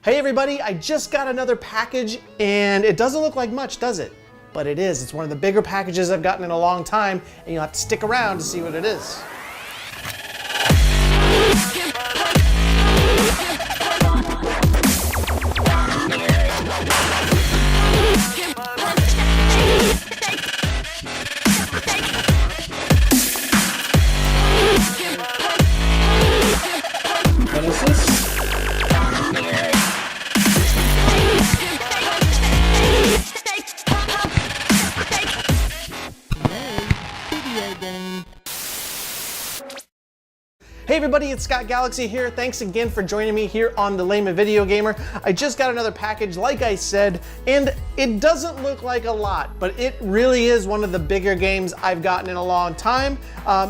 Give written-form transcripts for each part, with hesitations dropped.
Hey everybody, I just got another package and it doesn't look like much, does it? But it is. It's one of the bigger packages I've gotten in a long time and you'll have to stick around to see what it is. What is this? Hey everybody, it's Scott Galaxy here. Thanks again for joining me here on The Layman Video Gamer. I just got another package, like I said, and it doesn't look like a lot, but it really is one of the bigger games I've gotten in a long time,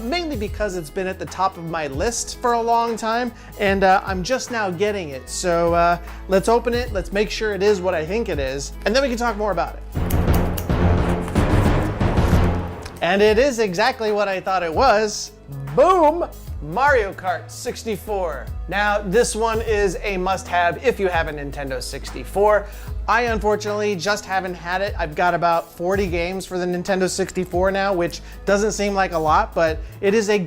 mainly because it's been at the top of my list for a long time, and I'm just now getting it. So let's open it, let's make sure it is what I think it is, and then we can talk more about it. And it is exactly what I thought it was. Boom! Mario Kart 64. Now, this one is a must-have if you have a Nintendo 64. I unfortunately just haven't had it. I've got about 40 games for the Nintendo 64 now, which doesn't seem like a lot, but it is a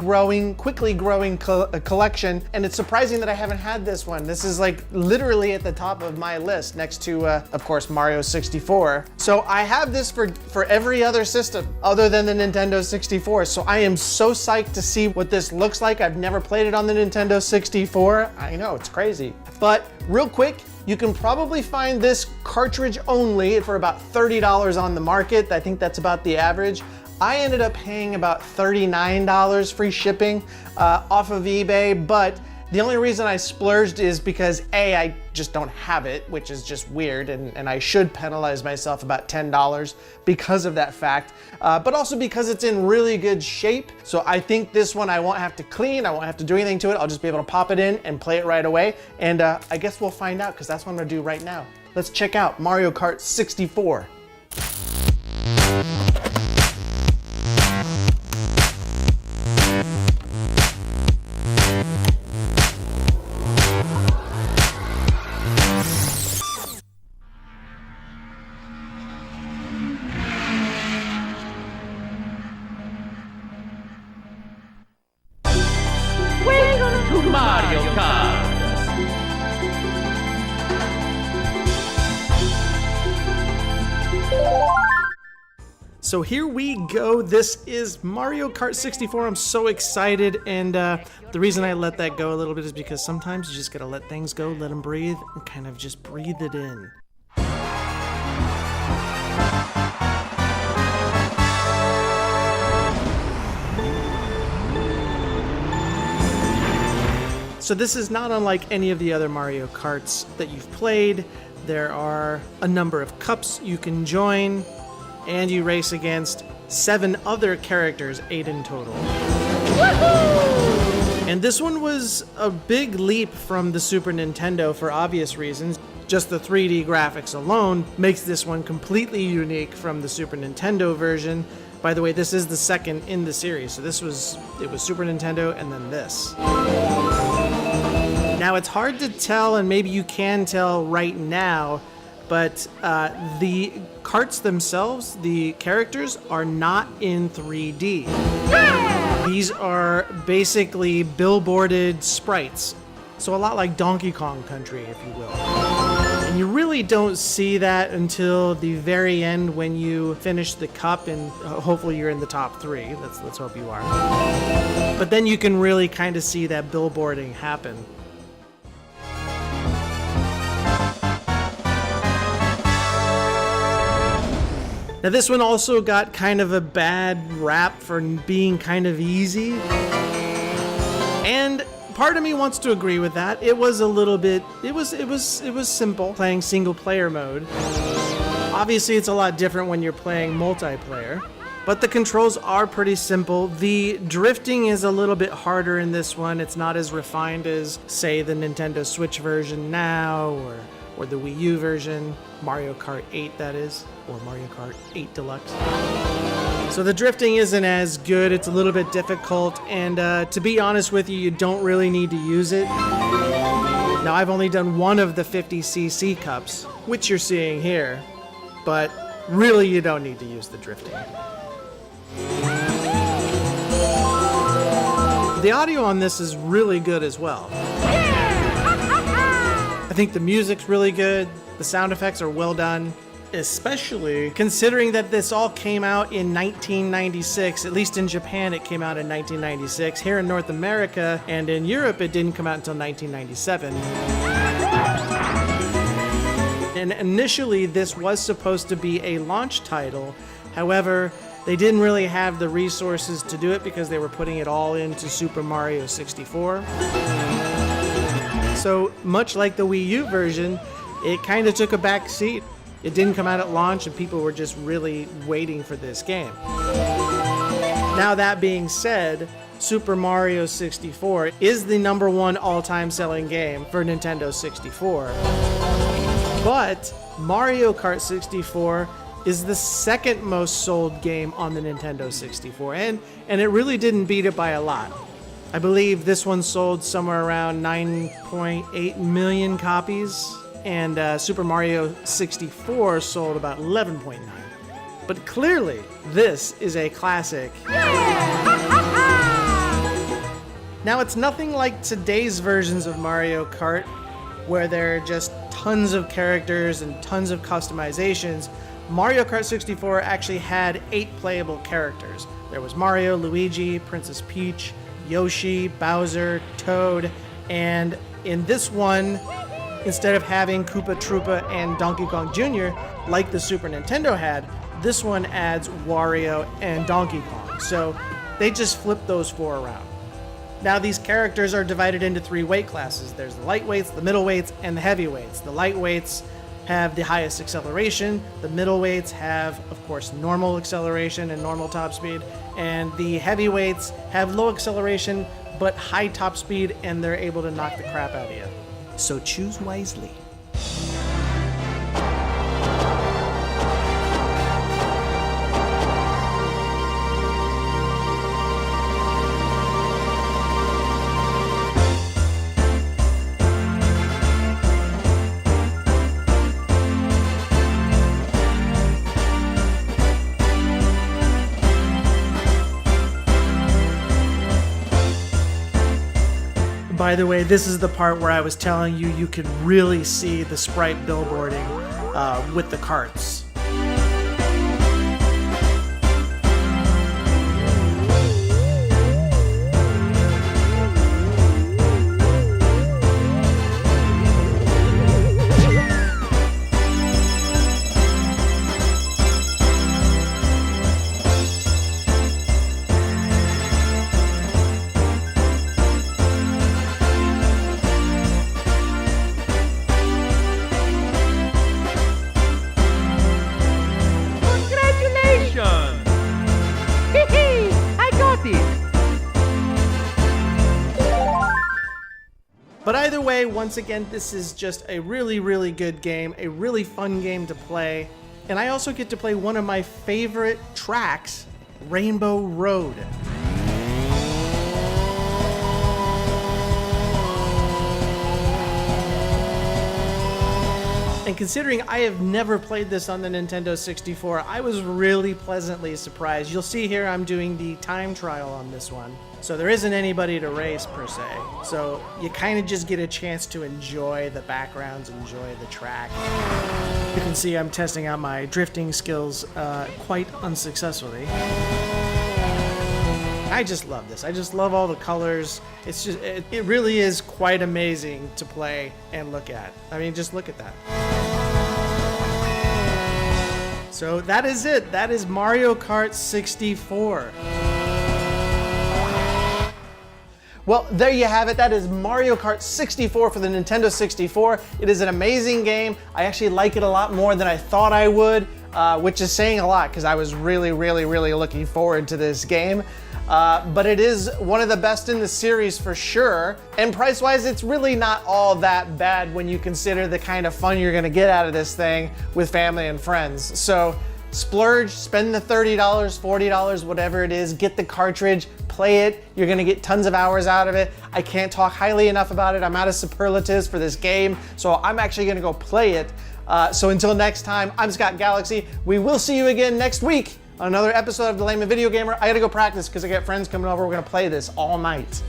quickly growing collection, and it's surprising that I haven't had this one. This is like literally at the top of my list next to, of course, Mario 64. So I have this for every other system other than the Nintendo 64. So I am so psyched to see what this looks like. I've never played it on the Nintendo 64. I know, it's crazy. But real quick, you can probably find this cartridge only for about $30 on the market. I think that's about the average. I ended up paying about $39 free shipping off of eBay, but the only reason I splurged is because A, I just don't have it, which is just weird, and I should penalize myself about $10 because of that fact, but also because it's in really good shape. So I think this one I won't have to clean, I won't have to do anything to it. I'll just be able to pop it in and play it right away. And I guess we'll find out, because that's what I'm gonna do right now. Let's check out Mario Kart 64. Mario Kart! So here we go. This is Mario Kart 64. I'm so excited, and the reason I let that go a little bit is because sometimes you just gotta let things go, let them breathe, and kind of just breathe it in. So this is not unlike any of the other Mario Karts that you've played. There are a number of cups you can join, and you race against 7 other characters, 8 in total. Woohoo! And this one was a big leap from the Super Nintendo for obvious reasons. Just the 3D graphics alone makes this one completely unique from the Super Nintendo version. By the way, this is the second in the series, so it was Super Nintendo and then this. Now, it's hard to tell, and maybe you can tell right now, but the karts themselves, the characters, are not in 3D. Yeah! These are basically billboarded sprites. So a lot like Donkey Kong Country, if you will. And you really don't see that until the very end when you finish the cup, and hopefully you're in the top 3. Let's hope you are. But then you can really kind of see that billboarding happen. Now this one also got kind of a bad rap for being kind of easy. And part of me wants to agree with that. It was a little bit, it was simple playing single player mode. Obviously it's a lot different when you're playing multiplayer, but the controls are pretty simple. The drifting is a little bit harder in this one. It's not as refined as, say, the Nintendo Switch version now, or the Wii U version, Mario Kart 8 that is, or Mario Kart 8 Deluxe. So the drifting isn't as good, it's a little bit difficult, and to be honest with you, you don't really need to use it. Now, I've only done one of the 50cc cups, which you're seeing here, but really you don't need to use the drifting. The audio on this is really good as well. I think the music's really good, the sound effects are well done, especially considering that this all came out in 1996. At least in Japan it came out in 1996. Here in North America and in Europe it didn't come out until 1997. And initially this was supposed to be a launch title. However, they didn't really have the resources to do it because they were putting it all into Super Mario 64. So much like the Wii U version, it kind of took a back seat. It didn't come out at launch and people were just really waiting for this game. Now that being said, Super Mario 64 is the #1 all-time selling game for Nintendo 64. But Mario Kart 64 is the second most sold game on the Nintendo 64, and it really didn't beat it by a lot. I believe this one sold somewhere around 9.8 million copies, and Super Mario 64 sold about 11.9. But clearly, this is a classic. Now, it's nothing like today's versions of Mario Kart, where there are just tons of characters and tons of customizations. Mario Kart 64 actually had 8 playable characters. There was Mario, Luigi, Princess Peach, Yoshi, Bowser, Toad, and in this one, instead of having Koopa Troopa and Donkey Kong Jr. like the Super Nintendo had, this one adds Wario and Donkey Kong. So they just flipped those 4 around. Now these characters are divided into 3 weight classes. There's the lightweights, the middleweights, and the heavyweights. The lightweights have the highest acceleration. The middleweights have, of course, normal acceleration and normal top speed. And the heavyweights have low acceleration, but high top speed, and they're able to knock the crap out of you. So choose wisely. By the way, this is the part where I was telling you you could really see the sprite billboarding with the carts. But either way, once again, this is just a really, really good game, a really fun game to play. And I also get to play one of my favorite tracks, Rainbow Road. And considering I have never played this on the Nintendo 64, I was really pleasantly surprised. You'll see here I'm doing the time trial on this one. So there isn't anybody to race per se. So you kind of just get a chance to enjoy the backgrounds, enjoy the track. You can see I'm testing out my drifting skills quite unsuccessfully. I just love this. I just love all the colors. It's just, it really is quite amazing to play and look at. I mean, just look at that. So that is it. That is Mario Kart 64. Well, there you have it. That is Mario Kart 64 for the Nintendo 64. It is an amazing game. I actually like it a lot more than I thought I would, which is saying a lot because I was really looking forward to this game. But it is one of the best in the series for sure. And price-wise, it's really not all that bad when you consider the kind of fun you're gonna get out of this thing with family and friends. So Splurge, spend the $30, $40, whatever it is, get the cartridge, play it. You're gonna get tons of hours out of it. I can't talk highly enough about it. I'm out of superlatives for this game, so I'm actually gonna go play it. So until next time, I'm Scott Galaxy. We will see you again next week on another episode of The Layman Video Gamer. I gotta go practice because I got friends coming over. We're gonna play this all night.